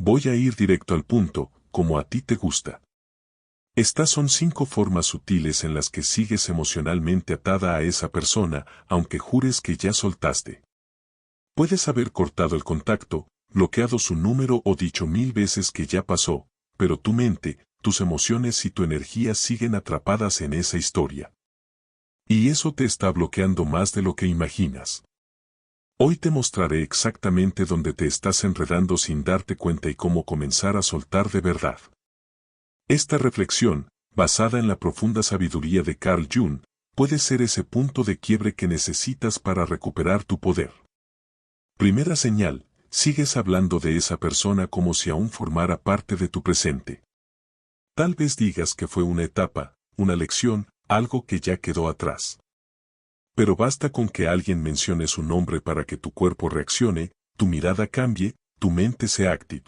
Voy a ir directo al punto, como a ti te gusta. Estas son 5 formas sutiles en las que sigues emocionalmente atada a esa persona, aunque jures que ya soltaste. Puedes haber cortado el contacto, bloqueado su número o dicho 1000 veces que ya pasó, pero tu mente, tus emociones y tu energía siguen atrapadas en esa historia. Y eso te está bloqueando más de lo que imaginas. Hoy te mostraré exactamente dónde te estás enredando sin darte cuenta y cómo comenzar a soltar de verdad. Esta reflexión, basada en la profunda sabiduría de Carl Jung, puede ser ese punto de quiebre que necesitas para recuperar tu poder. Primera señal, sigues hablando de esa persona como si aún formara parte de tu presente. Tal vez digas que fue una etapa, una lección, algo que ya quedó atrás. Pero basta con que alguien mencione su nombre para que tu cuerpo reaccione, tu mirada cambie, tu mente se active.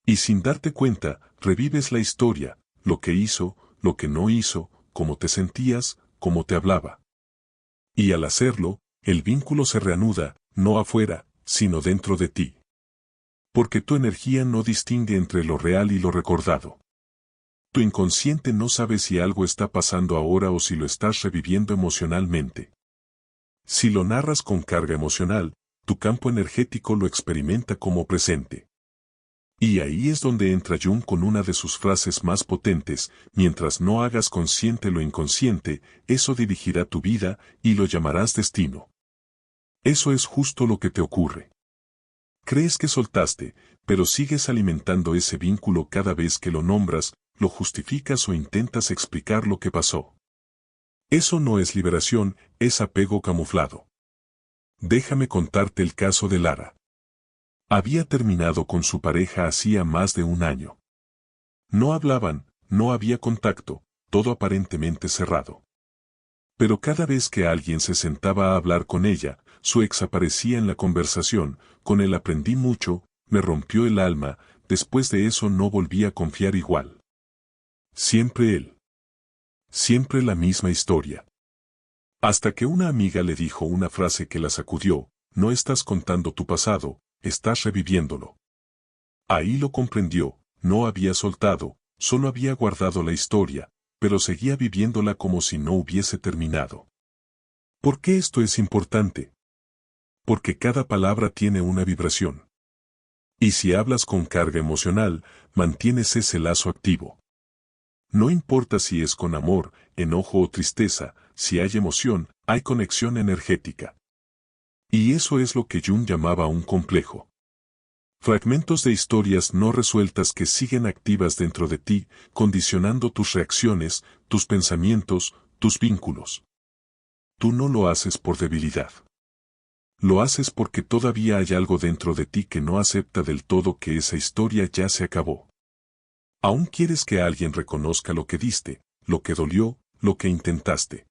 Y sin darte cuenta, revives la historia, lo que hizo, lo que no hizo, cómo te sentías, cómo te hablaba. Y al hacerlo, el vínculo se reanuda, no afuera, sino dentro de ti. Porque tu energía no distingue entre lo real y lo recordado. Tu inconsciente no sabe si algo está pasando ahora o si lo estás reviviendo emocionalmente. Si lo narras con carga emocional, tu campo energético lo experimenta como presente. Y ahí es donde entra Jung con una de sus frases más potentes: mientras no hagas consciente lo inconsciente, eso dirigirá tu vida, y lo llamarás destino. Eso es justo lo que te ocurre. Crees que soltaste, pero sigues alimentando ese vínculo cada vez que lo nombras, lo justificas o intentas explicar lo que pasó. Eso no es liberación, es apego camuflado. Déjame contarte el caso de Lara. Había terminado con su pareja hacía más de un año. No hablaban, no había contacto, todo aparentemente cerrado. Pero cada vez que alguien se sentaba a hablar con ella, su ex aparecía en la conversación: con él aprendí mucho, me rompió el alma, después de eso no volví a confiar igual. Siempre él. Siempre la misma historia. Hasta que una amiga le dijo una frase que la sacudió: no estás contando tu pasado, estás reviviéndolo. Ahí lo comprendió, no había soltado, solo había guardado la historia, pero seguía viviéndola como si no hubiese terminado. ¿Por qué esto es importante? Porque cada palabra tiene una vibración. Y si hablas con carga emocional, mantienes ese lazo activo. No importa si es con amor, enojo o tristeza, si hay emoción, hay conexión energética. Y eso es lo que Jung llamaba un complejo. Fragmentos de historias no resueltas que siguen activas dentro de ti, condicionando tus reacciones, tus pensamientos, tus vínculos. Tú no lo haces por debilidad. Lo haces porque todavía hay algo dentro de ti que no acepta del todo que esa historia ya se acabó. Aún quieres que alguien reconozca lo que diste, lo que dolió, lo que intentaste.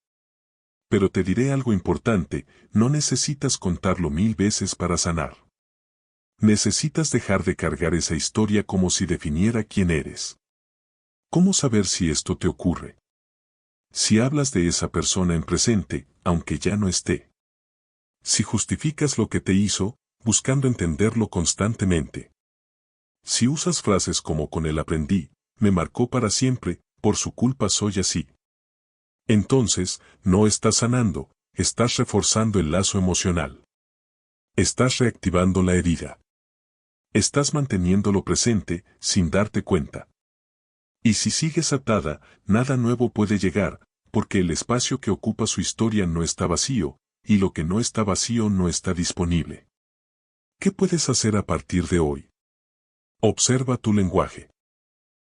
Pero te diré algo importante: no necesitas contarlo 1000 veces para sanar. Necesitas dejar de cargar esa historia como si definiera quién eres. ¿Cómo saber si esto te ocurre? Si hablas de esa persona en presente, aunque ya no esté. Si justificas lo que te hizo, buscando entenderlo constantemente. Si usas frases como con él aprendí, me marcó para siempre, por su culpa soy así. Entonces, no estás sanando, estás reforzando el lazo emocional. Estás reactivando la herida. Estás manteniéndolo presente, sin darte cuenta. Y si sigues atada, nada nuevo puede llegar, porque el espacio que ocupa su historia no está vacío, y lo que no está vacío no está disponible. ¿Qué puedes hacer a partir de hoy? Observa tu lenguaje.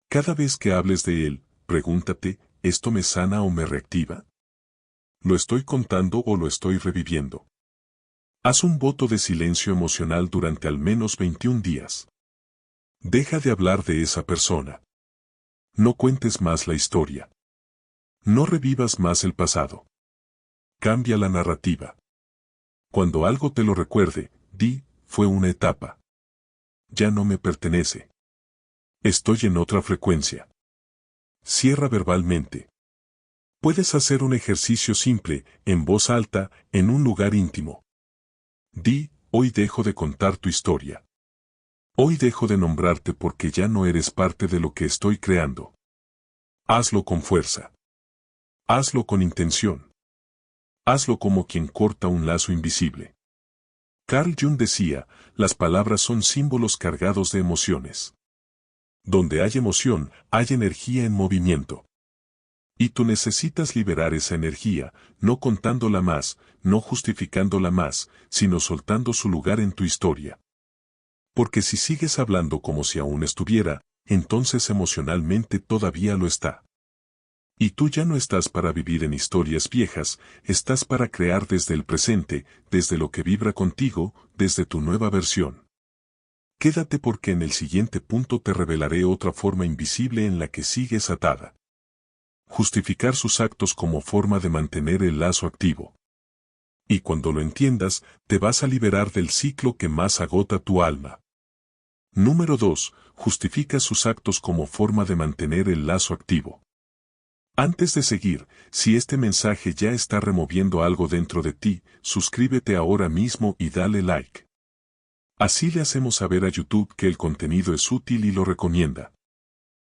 Cada vez que hables de él, pregúntate: ¿esto me sana o me reactiva? ¿Lo estoy contando o lo estoy reviviendo? Haz un voto de silencio emocional durante al menos 21 días. Deja de hablar de esa persona. No cuentes más la historia. No revivas más el pasado. Cambia la narrativa. Cuando algo te lo recuerde, di: fue una etapa. Ya no me pertenece. Estoy en otra frecuencia. Cierra verbalmente. Puedes hacer un ejercicio simple, en voz alta, en un lugar íntimo. Di: hoy dejo de contar tu historia. Hoy dejo de nombrarte porque ya no eres parte de lo que estoy creando. Hazlo con fuerza. Hazlo con intención. Hazlo como quien corta un lazo invisible. Carl Jung decía, las palabras son símbolos cargados de emociones. Donde hay emoción, hay energía en movimiento. Y tú necesitas liberar esa energía, no contándola más, no justificándola más, sino soltando su lugar en tu historia. Porque si sigues hablando como si aún estuviera, entonces emocionalmente todavía lo está. Y tú ya no estás para vivir en historias viejas, estás para crear desde el presente, desde lo que vibra contigo, desde tu nueva versión. Quédate porque en el siguiente punto te revelaré otra forma invisible en la que sigues atada. Justificar sus actos como forma de mantener el lazo activo. Y cuando lo entiendas, te vas a liberar del ciclo que más agota tu alma. Número 2. Justifica sus actos como forma de mantener el lazo activo. Antes de seguir, si este mensaje ya está removiendo algo dentro de ti, suscríbete ahora mismo y dale like. Así le hacemos saber a YouTube que el contenido es útil y lo recomienda.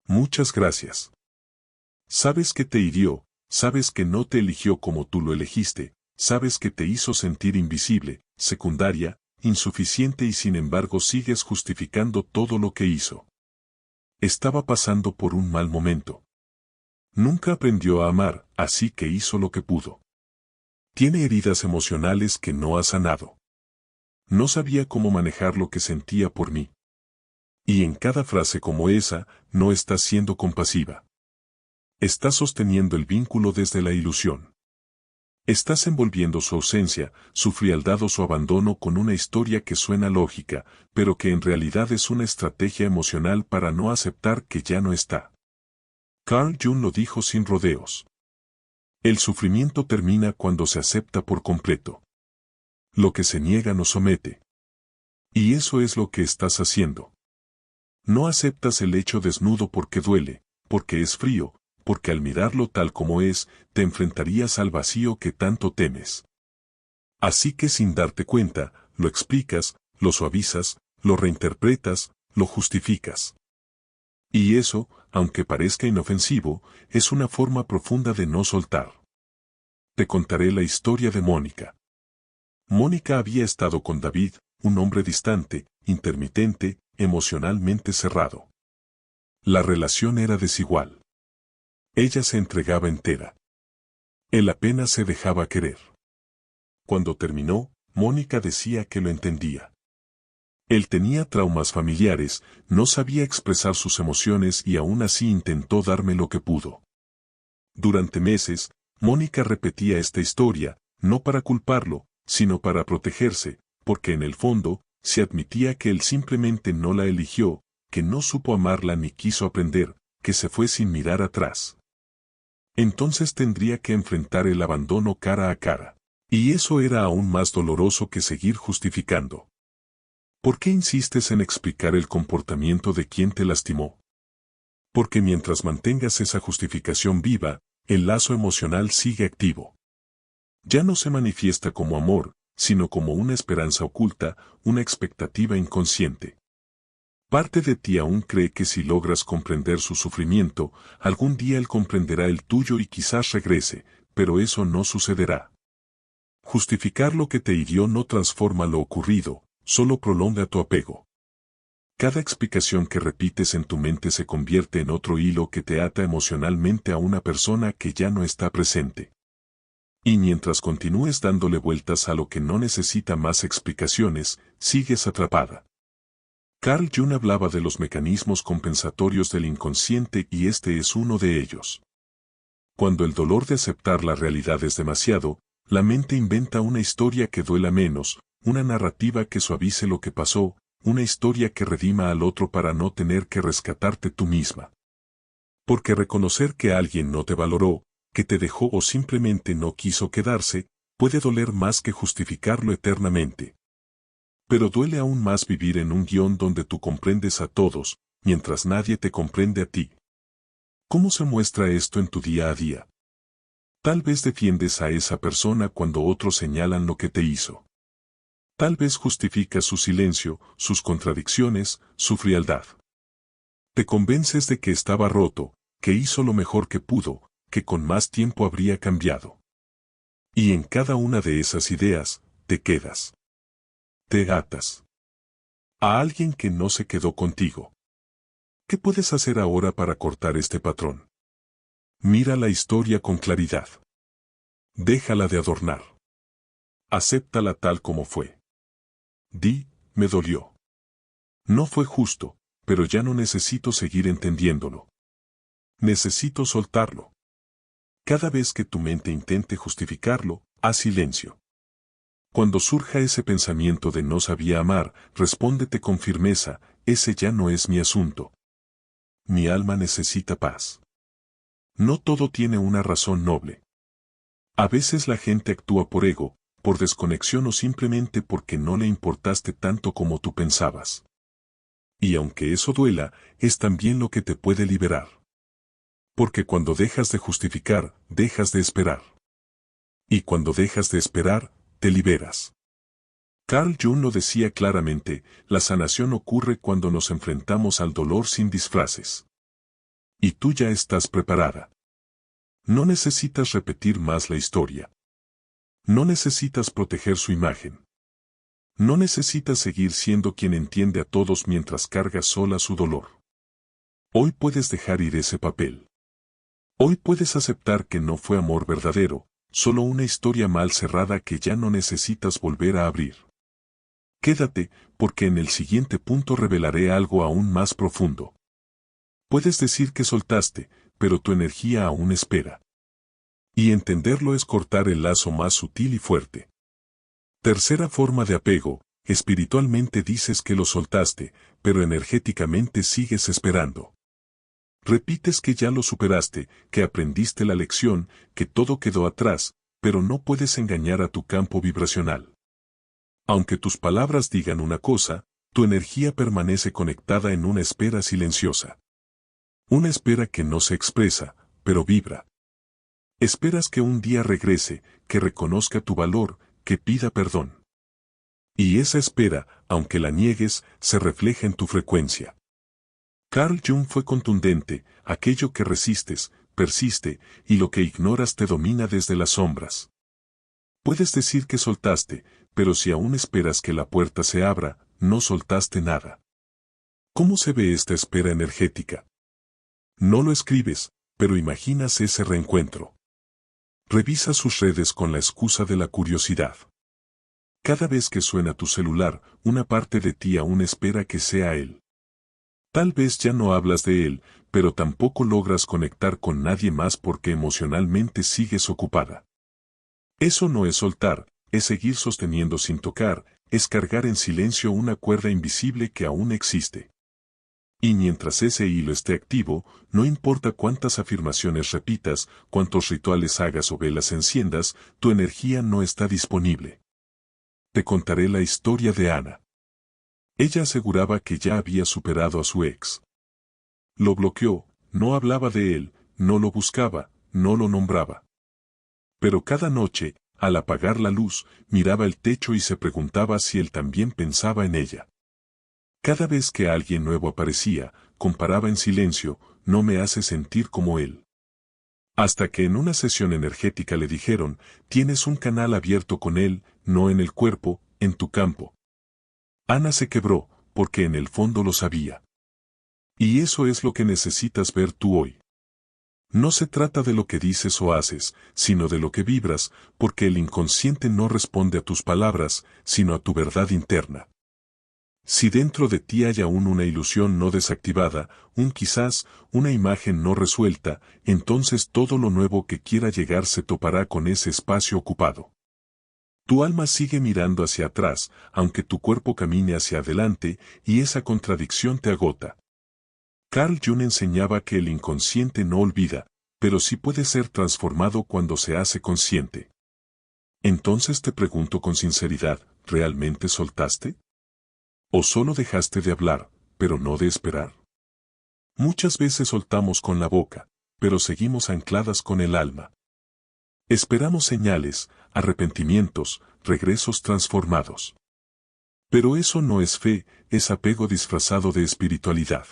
Muchas gracias. Sabes que te hirió, sabes que no te eligió como tú lo elegiste, sabes que te hizo sentir invisible, secundaria, insuficiente y sin embargo sigues justificando todo lo que hizo. Estaba pasando por un mal momento. Nunca aprendió a amar, así que hizo lo que pudo. Tiene heridas emocionales que no ha sanado. No sabía cómo manejar lo que sentía por mí. Y en cada frase como esa, no estás siendo compasiva. Estás sosteniendo el vínculo desde la ilusión. Estás envolviendo su ausencia, su frialdad o su abandono con una historia que suena lógica, pero que en realidad es una estrategia emocional para no aceptar que ya no está. Carl Jung lo dijo sin rodeos. El sufrimiento termina cuando se acepta por completo. Lo que se niega nos somete. Y eso es lo que estás haciendo. No aceptas el hecho desnudo porque duele, porque es frío, porque al mirarlo tal como es, te enfrentarías al vacío que tanto temes. Así que sin darte cuenta, lo explicas, lo suavizas, lo reinterpretas, lo justificas. Y eso, aunque parezca inofensivo, es una forma profunda de no soltar. Te contaré la historia de Mónica. Mónica había estado con David, un hombre distante, intermitente, emocionalmente cerrado. La relación era desigual. Ella se entregaba entera. Él apenas se dejaba querer. Cuando terminó, Mónica decía que lo entendía. Él tenía traumas familiares, no sabía expresar sus emociones y aún así intentó darme lo que pudo. Durante meses, Mónica repetía esta historia, no para culparlo, sino para protegerse, porque en el fondo, se admitía que él simplemente no la eligió, que no supo amarla ni quiso aprender, que se fue sin mirar atrás. Entonces tendría que enfrentar el abandono cara a cara. Y eso era aún más doloroso que seguir justificando. ¿Por qué insistes en explicar el comportamiento de quien te lastimó? Porque mientras mantengas esa justificación viva, el lazo emocional sigue activo. Ya no se manifiesta como amor, sino como una esperanza oculta, una expectativa inconsciente. Parte de ti aún cree que si logras comprender su sufrimiento, algún día él comprenderá el tuyo y quizás regrese, pero eso no sucederá. Justificar lo que te hirió no transforma lo ocurrido, solo prolonga tu apego. Cada explicación que repites en tu mente se convierte en otro hilo que te ata emocionalmente a una persona que ya no está presente. Y mientras continúes dándole vueltas a lo que no necesita más explicaciones, sigues atrapada. Carl Jung hablaba de los mecanismos compensatorios del inconsciente y este es uno de ellos. Cuando el dolor de aceptar la realidad es demasiado, la mente inventa una historia que duela menos, una narrativa que suavice lo que pasó, una historia que redima al otro para no tener que rescatarte tú misma. Porque reconocer que alguien no te valoró, que te dejó o simplemente no quiso quedarse, puede doler más que justificarlo eternamente. Pero duele aún más vivir en un guión donde tú comprendes a todos, mientras nadie te comprende a ti. ¿Cómo se muestra esto en tu día a día? Tal vez defiendes a esa persona cuando otros señalan lo que te hizo. Tal vez justificas su silencio, sus contradicciones, su frialdad. Te convences de que estaba roto, que hizo lo mejor que pudo, que con más tiempo habría cambiado. Y en cada una de esas ideas, te quedas. Te atas a alguien que no se quedó contigo. ¿Qué puedes hacer ahora para cortar este patrón? Mira la historia con claridad. Déjala de adornar. Acéptala tal como fue. Di, me dolió. No fue justo, pero ya no necesito seguir entendiéndolo. Necesito soltarlo. Cada vez que tu mente intente justificarlo, haz silencio. Cuando surja ese pensamiento de no sabía amar, respóndete con firmeza, ese ya no es mi asunto. Mi alma necesita paz. No todo tiene una razón noble. A veces la gente actúa por ego, por desconexión o simplemente porque no le importaste tanto como tú pensabas. Y aunque eso duela, es también lo que te puede liberar. Porque cuando dejas de justificar, dejas de esperar. Y cuando dejas de esperar, te liberas. Carl Jung lo decía claramente, la sanación ocurre cuando nos enfrentamos al dolor sin disfraces. Y tú ya estás preparada. No necesitas repetir más la historia. No necesitas proteger su imagen. No necesitas seguir siendo quien entiende a todos mientras cargas sola su dolor. Hoy puedes dejar ir ese papel. Hoy puedes aceptar que no fue amor verdadero, solo una historia mal cerrada que ya no necesitas volver a abrir. Quédate, porque en el siguiente punto revelaré algo aún más profundo. Puedes decir que soltaste, pero tu energía aún espera. Y entenderlo es cortar el lazo más sutil y fuerte. Tercera forma de apego, espiritualmente dices que lo soltaste, pero energéticamente sigues esperando. Repites que ya lo superaste, que aprendiste la lección, que todo quedó atrás, pero no puedes engañar a tu campo vibracional. Aunque tus palabras digan una cosa, tu energía permanece conectada en una espera silenciosa. Una espera que no se expresa, pero vibra. Esperas que un día regrese, que reconozca tu valor, que pida perdón. Y esa espera, aunque la niegues, se refleja en tu frecuencia. Carl Jung fue contundente, aquello que resistes, persiste, y lo que ignoras te domina desde las sombras. Puedes decir que soltaste, pero si aún esperas que la puerta se abra, no soltaste nada. ¿Cómo se ve esta espera energética? No lo escribes, pero imaginas ese reencuentro. Revisa sus redes con la excusa de la curiosidad. Cada vez que suena tu celular, una parte de ti aún espera que sea él. Tal vez ya no hablas de él, pero tampoco logras conectar con nadie más porque emocionalmente sigues ocupada. Eso no es soltar, es seguir sosteniendo sin tocar, es cargar en silencio una cuerda invisible que aún existe. Y mientras ese hilo esté activo, no importa cuántas afirmaciones repitas, cuántos rituales hagas o velas enciendas, tu energía no está disponible. Te contaré la historia de Ana. Ella aseguraba que ya había superado a su ex. Lo bloqueó, no hablaba de él, no lo buscaba, no lo nombraba. Pero cada noche, al apagar la luz, miraba el techo y se preguntaba si él también pensaba en ella. Cada vez que alguien nuevo aparecía, comparaba en silencio, no me hace sentir como él. Hasta que en una sesión energética le dijeron, tienes un canal abierto con él, no en el cuerpo, en tu campo. Ana se quebró, porque en el fondo lo sabía. Y eso es lo que necesitas ver tú hoy. No se trata de lo que dices o haces, sino de lo que vibras, porque el inconsciente no responde a tus palabras, sino a tu verdad interna. Si dentro de ti hay aún una ilusión no desactivada, un quizás, una imagen no resuelta, entonces todo lo nuevo que quiera llegar se topará con ese espacio ocupado. Tu alma sigue mirando hacia atrás, aunque tu cuerpo camine hacia adelante, y esa contradicción te agota. Carl Jung enseñaba que el inconsciente no olvida, pero sí puede ser transformado cuando se hace consciente. Entonces te pregunto con sinceridad, ¿realmente soltaste? ¿O solo dejaste de hablar, pero no de esperar? Muchas veces soltamos con la boca, pero seguimos ancladas con el alma. Esperamos señales, arrepentimientos, regresos transformados. Pero eso no es fe, es apego disfrazado de espiritualidad.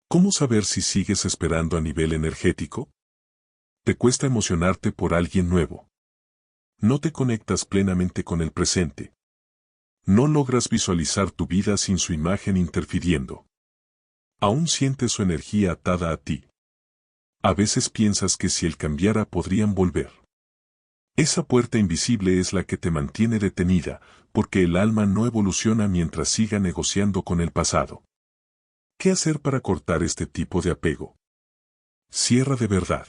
¿Cómo saber si sigues esperando a nivel energético? Te cuesta emocionarte por alguien nuevo. No te conectas plenamente con el presente. No logras visualizar tu vida sin su imagen interfiriendo. Aún sientes su energía atada a ti. A veces piensas que si él cambiara podrían volver. Esa puerta invisible es la que te mantiene detenida, porque el alma no evoluciona mientras siga negociando con el pasado. ¿Qué hacer para cortar este tipo de apego? Cierra de verdad.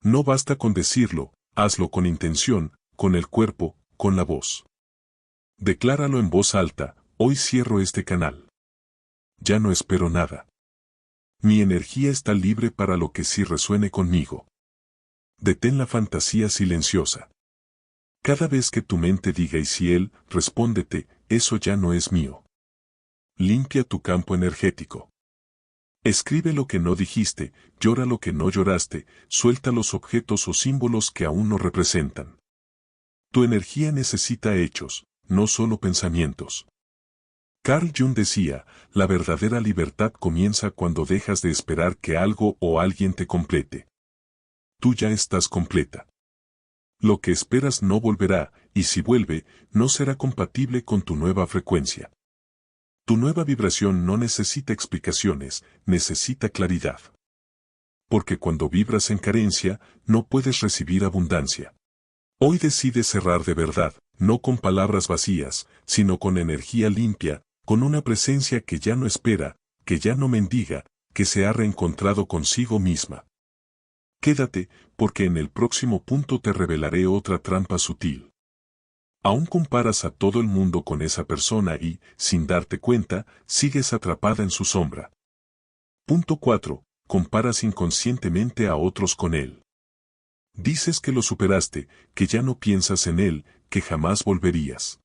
No basta con decirlo, hazlo con intención, con el cuerpo, con la voz. Decláralo en voz alta, hoy cierro este canal. Ya no espero nada. Mi energía está libre para lo que sí resuene conmigo. Detén la fantasía silenciosa. Cada vez que tu mente diga y si él, respóndete, eso ya no es mío. Limpia tu campo energético. Escribe lo que no dijiste, llora lo que no lloraste, suelta los objetos o símbolos que aún no representan. Tu energía necesita hechos, no solo pensamientos. Carl Jung decía, la verdadera libertad comienza cuando dejas de esperar que algo o alguien te complete. Tú ya estás completa. Lo que esperas no volverá, y si vuelve, no será compatible con tu nueva frecuencia. Tu nueva vibración no necesita explicaciones, necesita claridad. Porque cuando vibras en carencia, no puedes recibir abundancia. Hoy decides cerrar de verdad, no con palabras vacías, sino con energía limpia, con una presencia que ya no espera, que ya no mendiga, que se ha reencontrado consigo misma. Quédate, porque en el próximo punto te revelaré otra trampa sutil. Aún comparas a todo el mundo con esa persona y, sin darte cuenta, sigues atrapada en su sombra. Punto 4. Comparas inconscientemente a otros con él. Dices que lo superaste, que ya no piensas en él, que jamás volverías.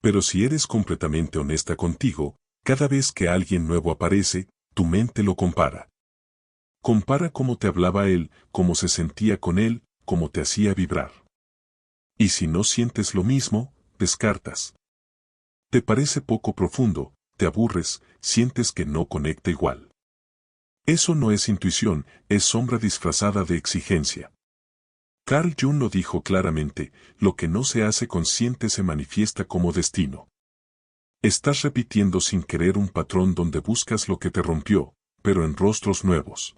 Pero si eres completamente honesta contigo, cada vez que alguien nuevo aparece, tu mente lo compara. Compara cómo te hablaba él, cómo se sentía con él, cómo te hacía vibrar. Y si no sientes lo mismo, descartas. Te parece poco profundo, te aburres, sientes que no conecta igual. Eso no es intuición, es sombra disfrazada de exigencia. Carl Jung lo dijo claramente, lo que no se hace consciente se manifiesta como destino. Estás repitiendo sin querer un patrón donde buscas lo que te rompió, pero en rostros nuevos.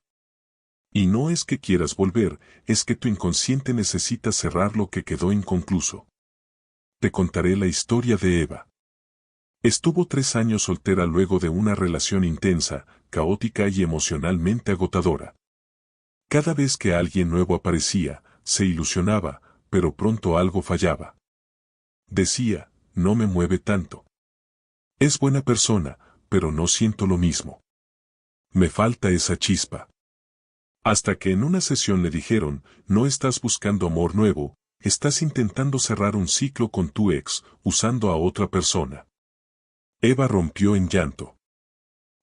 Y no es que quieras volver, es que tu inconsciente necesita cerrar lo que quedó inconcluso. Te contaré la historia de Eva. Estuvo 3 años soltera luego de una relación intensa, caótica y emocionalmente agotadora. Cada vez que alguien nuevo aparecía, se ilusionaba, pero pronto algo fallaba. Decía, no me mueve tanto. Es buena persona, pero no siento lo mismo. Me falta esa chispa. Hasta que en una sesión le dijeron, no estás buscando amor nuevo, estás intentando cerrar un ciclo con tu ex, usando a otra persona. Eva rompió en llanto.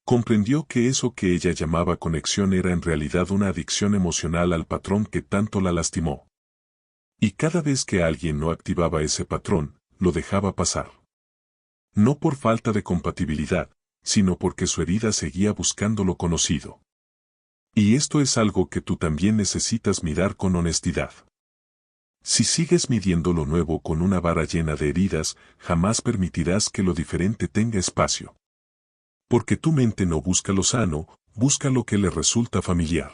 Comprendió que eso que ella llamaba conexión era en realidad una adicción emocional al patrón que tanto la lastimó. Y cada vez que alguien no activaba ese patrón, lo dejaba pasar. No por falta de compatibilidad, sino porque su herida seguía buscando lo conocido. Y esto es algo que tú también necesitas mirar con honestidad. Si sigues midiendo lo nuevo con una vara llena de heridas, jamás permitirás que lo diferente tenga espacio. Porque tu mente no busca lo sano, busca lo que le resulta familiar.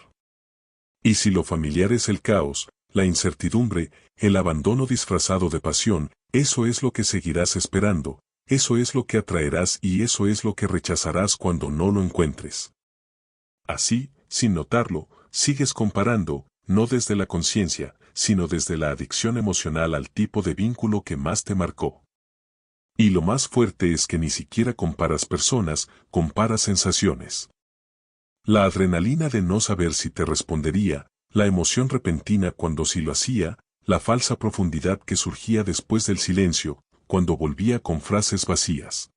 Y si lo familiar es el caos, la incertidumbre, el abandono disfrazado de pasión, eso es lo que seguirás esperando, eso es lo que atraerás y eso es lo que rechazarás cuando no lo encuentres. Así, sin notarlo, sigues comparando, no desde la conciencia, sino desde la adicción emocional al tipo de vínculo que más te marcó. Y lo más fuerte es que ni siquiera comparas personas, comparas sensaciones. La adrenalina de no saber si te respondería, la emoción repentina cuando sí lo hacía, la falsa profundidad que surgía después del silencio, cuando volvía con frases vacías.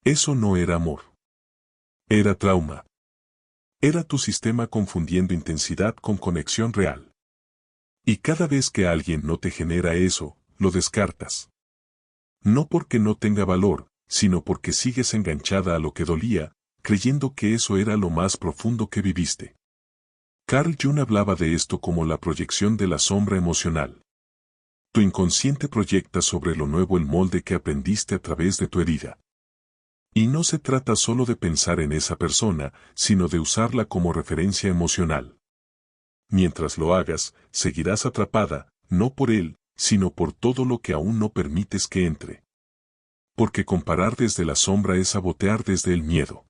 Eso no era amor. Era trauma. Era tu sistema confundiendo intensidad con conexión real. Y cada vez que alguien no te genera eso, lo descartas. No porque no tenga valor, sino porque sigues enganchada a lo que dolía, creyendo que eso era lo más profundo que viviste. Carl Jung hablaba de esto como la proyección de la sombra emocional. Tu inconsciente proyecta sobre lo nuevo el molde que aprendiste a través de tu herida. Y no se trata solo de pensar en esa persona, sino de usarla como referencia emocional. Mientras lo hagas, seguirás atrapada, no por él, sino por todo lo que aún no permites que entre. Porque comparar desde la sombra es sabotear desde el miedo.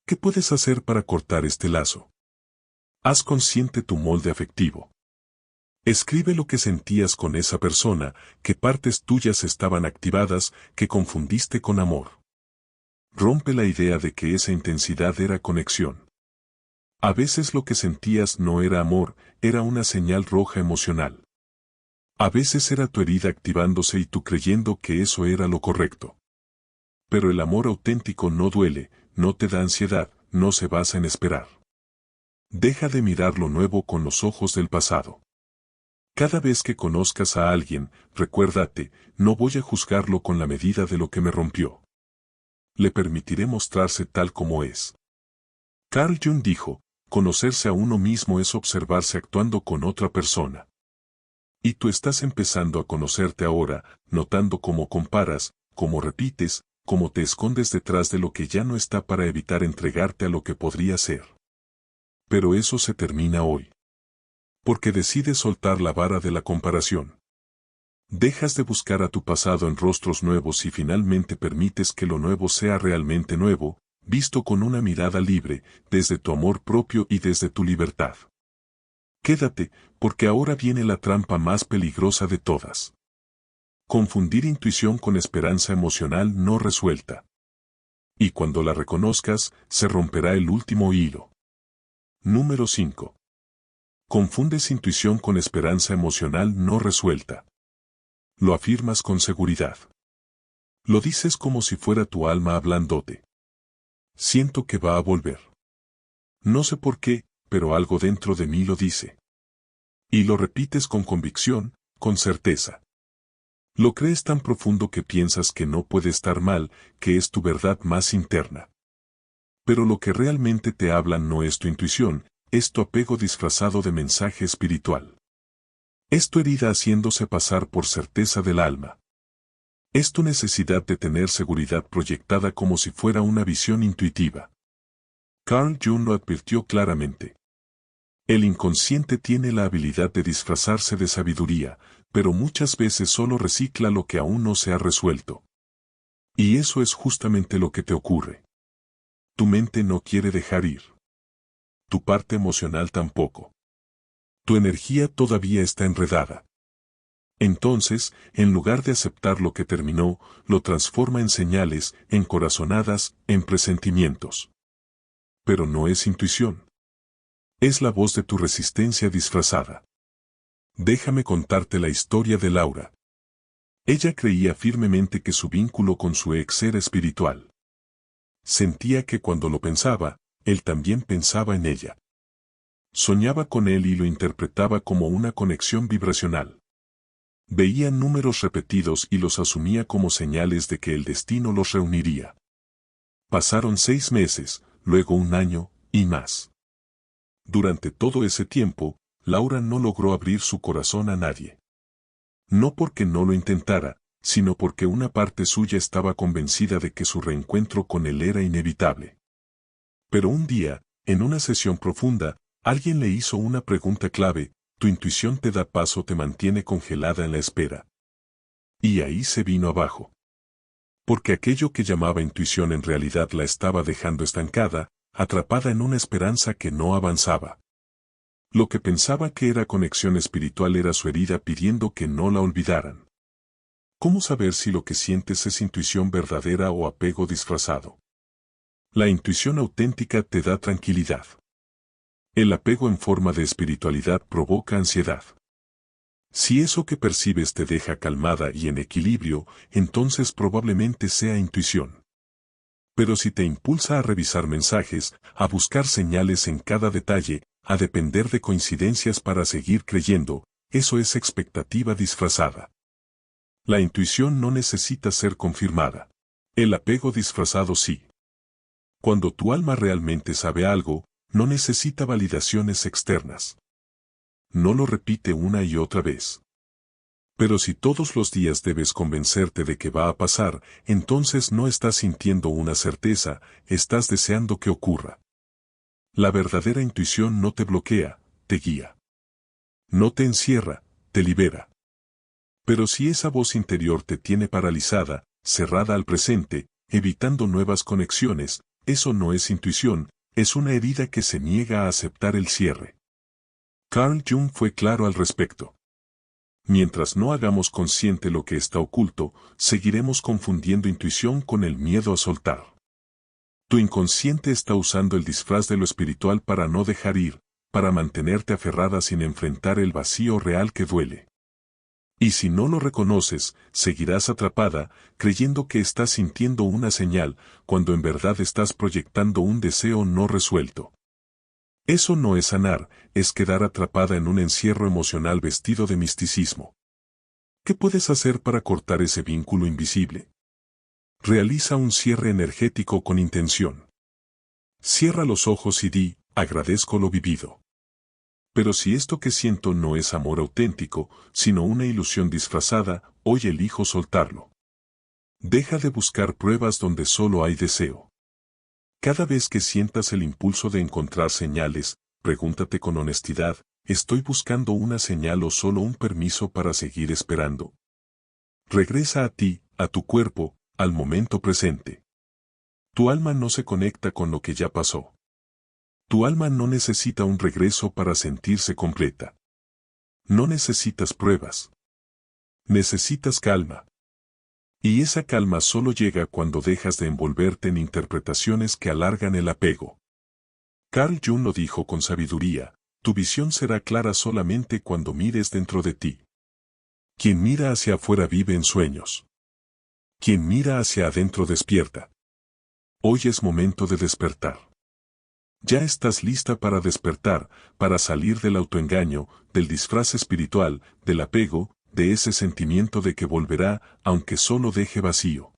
¿Qué puedes hacer para cortar este lazo? Haz consciente tu molde afectivo. Escribe lo que sentías con esa persona, qué partes tuyas estaban activadas, que confundiste con amor. Rompe la idea de que esa intensidad era conexión. A veces lo que sentías no era amor, era una señal roja emocional. A veces era tu herida activándose y tú creyendo que eso era lo correcto. Pero el amor auténtico no duele, no te da ansiedad, no se basa en esperar. Deja de mirar lo nuevo con los ojos del pasado. Cada vez que conozcas a alguien, recuérdate, no voy a juzgarlo con la medida de lo que me rompió. Le permitiré mostrarse tal como es. Carl Jung dijo, conocerse a uno mismo es observarse actuando con otra persona. Y tú estás empezando a conocerte ahora, notando cómo comparas, cómo repites, cómo te escondes detrás de lo que ya no está para evitar entregarte a lo que podría ser. Pero eso se termina hoy. Porque decides soltar la vara de la comparación. Dejas de buscar a tu pasado en rostros nuevos y finalmente permites que lo nuevo sea realmente nuevo, visto con una mirada libre, desde tu amor propio y desde tu libertad. Quédate, porque ahora viene la trampa más peligrosa de todas. Confundir intuición con esperanza emocional no resuelta. Y cuando la reconozcas, se romperá el último hilo. Número 5. Confundes intuición con esperanza emocional no resuelta. Lo afirmas con seguridad. Lo dices como si fuera tu alma hablándote. Siento que va a volver. No sé por qué, pero algo dentro de mí lo dice. Y lo repites con convicción, con certeza. Lo crees tan profundo que piensas que no puede estar mal, que es tu verdad más interna. Pero lo que realmente te habla no es tu intuición, es tu apego disfrazado de mensaje espiritual. Es tu herida haciéndose pasar por certeza del alma. Es tu necesidad de tener seguridad proyectada como si fuera una visión intuitiva. Carl Jung lo advirtió claramente. El inconsciente tiene la habilidad de disfrazarse de sabiduría, pero muchas veces solo recicla lo que aún no se ha resuelto. Y eso es justamente lo que te ocurre. Tu mente no quiere dejar ir. Tu parte emocional tampoco. Tu energía todavía está enredada. Entonces, en lugar de aceptar lo que terminó, lo transforma en señales, en corazonadas, en presentimientos. Pero no es intuición. Es la voz de tu resistencia disfrazada. Déjame contarte la historia de Laura. Ella creía firmemente que su vínculo con su ex era espiritual. Sentía que cuando lo pensaba, él también pensaba en ella. Soñaba con él y lo interpretaba como una conexión vibracional. Veía números repetidos y los asumía como señales de que el destino los reuniría. Pasaron 6 meses, luego 1 año, y más. Durante todo ese tiempo, Laura no logró abrir su corazón a nadie. No porque no lo intentara, sino porque una parte suya estaba convencida de que su reencuentro con él era inevitable. Pero un día, en una sesión profunda, alguien le hizo una pregunta clave: ¿tu intuición te da paz o te mantiene congelada en la espera? Y ahí se vino abajo. Porque aquello que llamaba intuición en realidad la estaba dejando estancada, atrapada en una esperanza que no avanzaba. Lo que pensaba que era conexión espiritual era su herida pidiendo que no la olvidaran. ¿Cómo saber si lo que sientes es intuición verdadera o apego disfrazado? La intuición auténtica te da tranquilidad. El apego en forma de espiritualidad provoca ansiedad. Si eso que percibes te deja calmada y en equilibrio, entonces probablemente sea intuición. Pero si te impulsa a revisar mensajes, a buscar señales en cada detalle, a depender de coincidencias para seguir creyendo, eso es expectativa disfrazada. La intuición no necesita ser confirmada. El apego disfrazado sí. Cuando tu alma realmente sabe algo, no necesita validaciones externas. No lo repite una y otra vez. Pero si todos los días debes convencerte de que va a pasar, entonces no estás sintiendo una certeza, estás deseando que ocurra. La verdadera intuición no te bloquea, te guía. No te encierra, te libera. Pero si esa voz interior te tiene paralizada, cerrada al presente, evitando nuevas conexiones, eso no es intuición, es una herida que se niega a aceptar el cierre. Carl Jung fue claro al respecto. Mientras no hagamos consciente lo que está oculto, seguiremos confundiendo intuición con el miedo a soltar. Tu inconsciente está usando el disfraz de lo espiritual para no dejar ir, para mantenerte aferrada sin enfrentar el vacío real que duele. Y si no lo reconoces, seguirás atrapada, creyendo que estás sintiendo una señal, cuando en verdad estás proyectando un deseo no resuelto. Eso no es sanar, es quedar atrapada en un encierro emocional vestido de misticismo. ¿Qué puedes hacer para cortar ese vínculo invisible? Realiza un cierre energético con intención. Cierra los ojos y di, agradezco lo vivido. Pero si esto que siento no es amor auténtico, sino una ilusión disfrazada, hoy elijo soltarlo. Deja de buscar pruebas donde solo hay deseo. Cada vez que sientas el impulso de encontrar señales, pregúntate con honestidad, ¿estoy buscando una señal o solo un permiso para seguir esperando? Regresa a ti, a tu cuerpo, al momento presente. Tu alma no se conecta con lo que ya pasó. Tu alma no necesita un regreso para sentirse completa. No necesitas pruebas. Necesitas calma. Y esa calma solo llega cuando dejas de envolverte en interpretaciones que alargan el apego. Carl Jung lo dijo con sabiduría, tu visión será clara solamente cuando mires dentro de ti. Quien mira hacia afuera vive en sueños. Quien mira hacia adentro despierta. Hoy es momento de despertar. Ya estás lista para despertar, para salir del autoengaño, del disfraz espiritual, del apego, de ese sentimiento de que volverá, aunque solo deje vacío.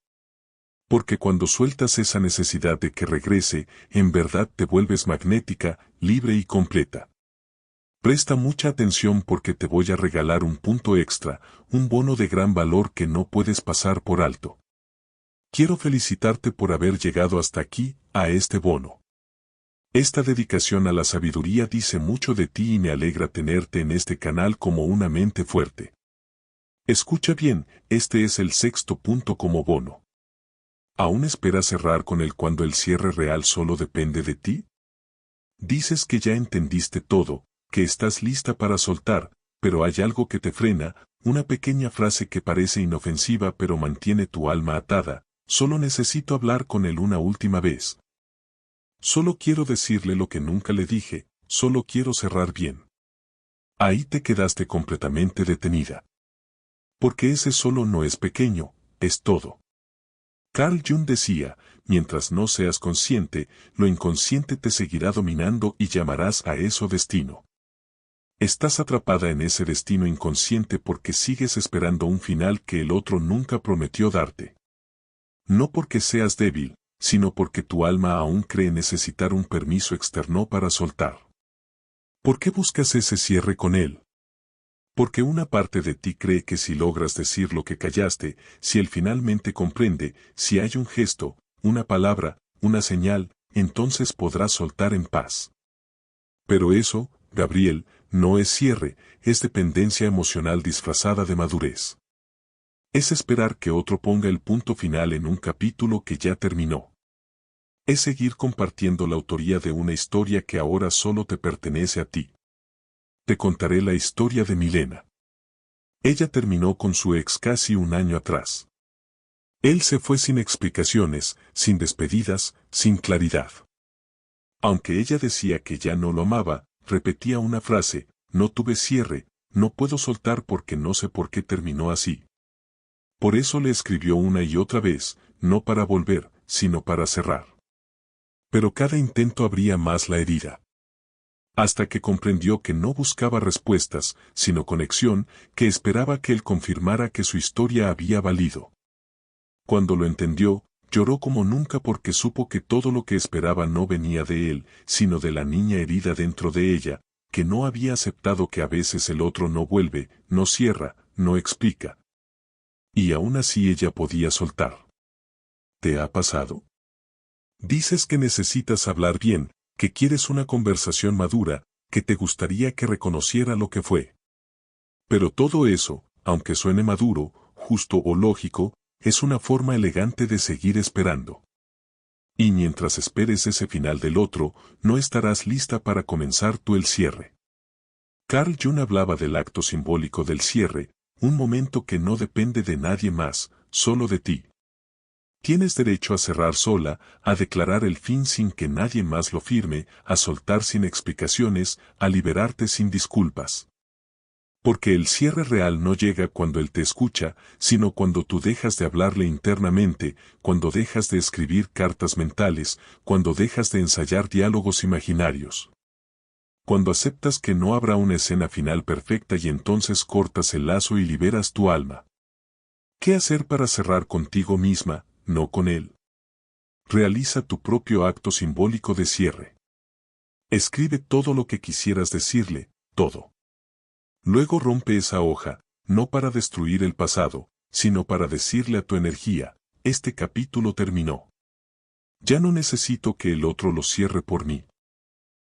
Porque cuando sueltas esa necesidad de que regrese, en verdad te vuelves magnética, libre y completa. Presta mucha atención porque te voy a regalar un punto extra, un bono de gran valor que no puedes pasar por alto. Quiero felicitarte por haber llegado hasta aquí, a este bono. Esta dedicación a la sabiduría dice mucho de ti y me alegra tenerte en este canal como una mente fuerte. Escucha bien, este es el sexto punto como bono. ¿Aún esperas cerrar con él cuando el cierre real solo depende de ti? Dices que ya entendiste todo, que estás lista para soltar, pero hay algo que te frena, una pequeña frase que parece inofensiva pero mantiene tu alma atada, solo necesito hablar con él una última vez. Solo quiero decirle lo que nunca le dije, solo quiero cerrar bien. Ahí te quedaste completamente detenida. Porque ese solo no es pequeño, es todo. Carl Jung decía, mientras no seas consciente, lo inconsciente te seguirá dominando y llamarás a eso destino. Estás atrapada en ese destino inconsciente porque sigues esperando un final que el otro nunca prometió darte. No porque seas débil, sino porque tu alma aún cree necesitar un permiso externo para soltar. ¿Por qué buscas ese cierre con él? Porque una parte de ti cree que si logras decir lo que callaste, si él finalmente comprende, si hay un gesto, una palabra, una señal, entonces podrás soltar en paz. Pero eso, Gabriel, no es cierre, es dependencia emocional disfrazada de madurez. Es esperar que otro ponga el punto final en un capítulo que ya terminó. Es seguir compartiendo la autoría de una historia que ahora solo te pertenece a ti. Te contaré la historia de Milena. Ella terminó con su ex casi un año atrás. Él se fue sin explicaciones, sin despedidas, sin claridad. Aunque ella decía que ya no lo amaba, repetía una frase, no tuve cierre, no puedo soltar porque no sé por qué terminó así. Por eso le escribió una y otra vez, no para volver, sino para cerrar. Pero cada intento abría más la herida. hasta que comprendió que no buscaba respuestas, sino conexión, que esperaba que él confirmara que su historia había valido. Cuando lo entendió, lloró como nunca porque supo que todo lo que esperaba no venía de él, sino de la niña herida dentro de ella, que no había aceptado que a veces el otro no vuelve, no cierra, no explica. Y aún así ella podía soltar. ¿Te ha pasado? Dices que necesitas hablar bien, que quieres una conversación madura, que te gustaría que reconociera lo que fue. Pero todo eso, aunque suene maduro, justo o lógico, es una forma elegante de seguir esperando. Y mientras esperes ese final del otro, no estarás lista para comenzar tú el cierre. Carl Jung hablaba del acto simbólico del cierre, un momento que no depende de nadie más, solo de ti. Tienes derecho a cerrar sola, a declarar el fin sin que nadie más lo firme, a soltar sin explicaciones, a liberarte sin disculpas. Porque el cierre real no llega cuando él te escucha, sino cuando tú dejas de hablarle internamente, cuando dejas de escribir cartas mentales, cuando dejas de ensayar diálogos imaginarios. Cuando aceptas que no habrá una escena final perfecta y entonces cortas el lazo y liberas tu alma. ¿Qué hacer para cerrar contigo misma, no con él? Realiza tu propio acto simbólico de cierre. Escribe todo lo que quisieras decirle, todo. Luego rompe esa hoja, no para destruir el pasado, sino para decirle a tu energía, este capítulo terminó. Ya no necesito que el otro lo cierre por mí.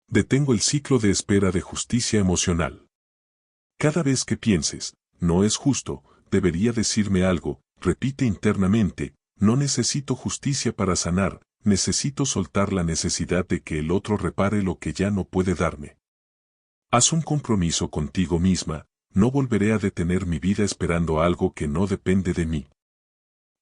Detengo el ciclo de espera de justicia emocional. Cada vez que pienses, no es justo, debería decirme algo, repite internamente, no necesito justicia para sanar, necesito soltar la necesidad de que el otro repare lo que ya no puede darme. Haz un compromiso contigo misma, no volveré a detener mi vida esperando algo que no depende de mí.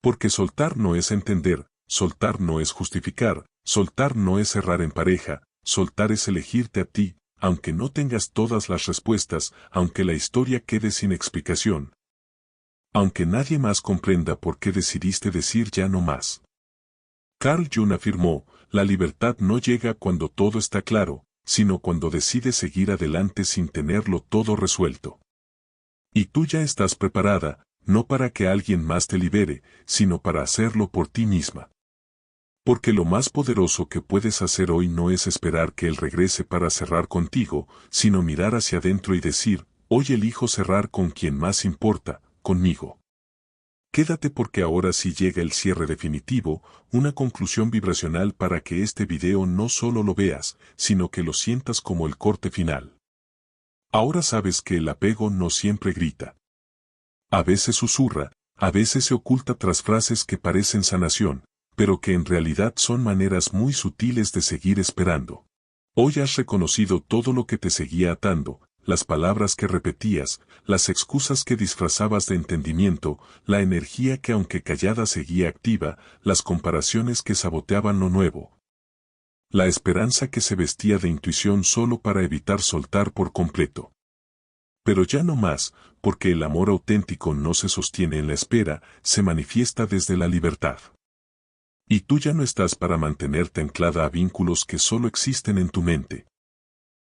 Porque soltar no es entender, soltar no es justificar, soltar no es cerrar en pareja, soltar es elegirte a ti, aunque no tengas todas las respuestas, aunque la historia quede sin explicación. Aunque nadie más comprenda por qué decidiste decir ya no más. Carl Jung afirmó, la libertad no llega cuando todo está claro, sino cuando decides seguir adelante sin tenerlo todo resuelto. Y tú ya estás preparada, no para que alguien más te libere, sino para hacerlo por ti misma. Porque lo más poderoso que puedes hacer hoy no es esperar que él regrese para cerrar contigo, sino mirar hacia adentro y decir, hoy elijo cerrar con quien más importa, conmigo. Quédate porque ahora sí llega el cierre definitivo, una conclusión vibracional para que este video no solo lo veas, sino que lo sientas como el corte final. Ahora sabes que el apego no siempre grita. A veces susurra, a veces se oculta tras frases que parecen sanación, pero que en realidad son maneras muy sutiles de seguir esperando. Hoy has reconocido todo lo que te seguía atando, las palabras que repetías, las excusas que disfrazabas de entendimiento, la energía que aunque callada seguía activa, las comparaciones que saboteaban lo nuevo. La esperanza que se vestía de intuición solo para evitar soltar por completo. Pero ya no más, porque el amor auténtico no se sostiene en la espera, se manifiesta desde la libertad. Y tú ya no estás para mantenerte anclada a vínculos que solo existen en tu mente.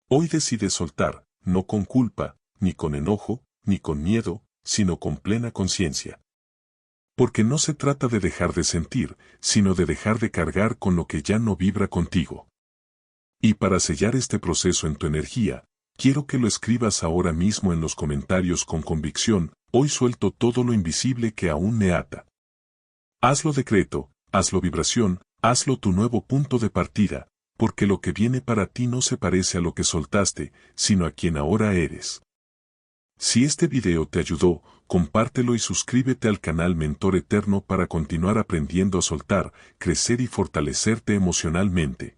Hoy decides soltar, no con culpa, ni con enojo, ni con miedo, sino con plena conciencia. Porque no se trata de dejar de sentir, sino de dejar de cargar con lo que ya no vibra contigo. Y para sellar este proceso en tu energía, quiero que lo escribas ahora mismo en los comentarios con convicción, hoy suelto todo lo invisible que aún me ata. Hazlo decreto, hazlo vibración, hazlo tu nuevo punto de partida, porque lo que viene para ti no se parece a lo que soltaste, sino a quien ahora eres. Si este video te ayudó, compártelo y suscríbete al canal Mentor Eterno para continuar aprendiendo a soltar, crecer y fortalecerte emocionalmente.